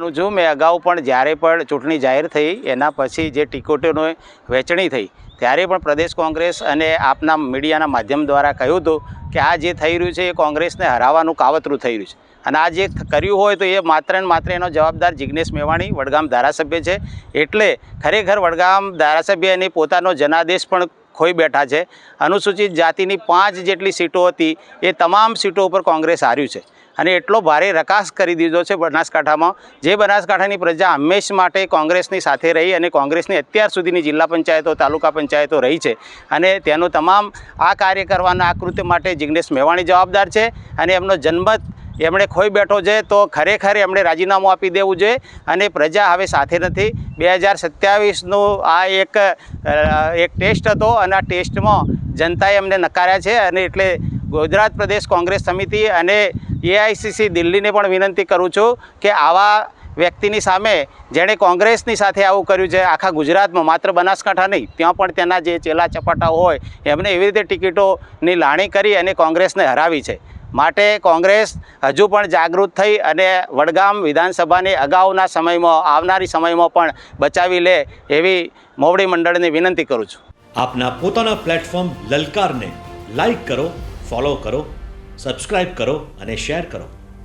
માનું છું મેં અગાઉ પણ જ્યારે પણ ચૂંટણી જાહેર થઈ એના પછી જે ટિકિટોની વહેંચણી થઈ ત્યારે પણ પ્રદેશ કોંગ્રેસ અને આપના મીડિયાના માધ્યમ દ્વારા કહ્યું હતું કે આ જે થઈ રહ્યું છે એ કોંગ્રેસને હરાવવાનું કાવતરું થઈ રહ્યું છે અને આ જે કર્યું હોય તો એ માત્ર ને માત્ર એનો જવાબદાર જિગ્નેશ મેવાણી વડગામ ધારાસભ્ય છે. એટલે ખરેખર વડગામ ધારાસભ્ય એની પોતાનો જનાદેશ પણ ખોઈ બેઠા છે. અનુસૂચિત જાતિની 5 જેટલી સીટો હતી એ તમામ સીટો ઉપર કોંગ્રેસ હાર્યું છે અને એટલો ભારે રકાસ કરી દીધો છે બનાસકાંઠામાં. જે બનાસકાંઠાની પ્રજા હંમેશ માટે કોંગ્રેસની સાથે રહી અને કોંગ્રેસની અત્યાર સુધીની જિલ્લા પંચાયતો તાલુકા પંચાયતો રહી છે અને તેનું તમામ આ કાર્ય કરવાના આ કૃત્ય માટે જિગ્નેશ મેવાણી જવાબદાર છે અને એમનો જન્મત એમણે ખોઈ બેઠો છે. તો ખરેખર એમણે રાજીનામું આપી દેવું જોઈએ અને પ્રજા હવે સાથે નથી. 2027નો આ એક ટેસ્ટ હતો અને આ ટેસ્ટમાં જનતાએ એમને નકાર્યા છે અને એટલે ગુજરાત પ્રદેશ કોંગ્રેસ સમિતિ અને AICC દિલ્હીને પણ વિનંતી કરું છું કે આવા વ્યક્તિની સામે જેણે કોંગ્રેસની સાથે આવું કર્યું છે આખા ગુજરાતમાં, માત્ર બનાસકાંઠા નહીં, ત્યાં પણ તેના જે ચેલા ચપાટાઓ હોય એમને એવી રીતે ટિકિટોની લાણી કરી અને કોંગ્રેસને હરાવી છે. માટે કોંગ્રેસ હજુ પણ જાગૃત થઈ અને વડગામ વિધાનસભાને અગાઉના સમયમાં આવનારી સમયમાં પણ બચાવી લે એવી મોવડી મંડળને વિનંતી કરું છું. આપના પોતાના પ્લેટફોર્મ લલકારને લાઈક કરો, ફોલો કરો, સબસ્ક્રાઇબ કરો અને શેર કરો.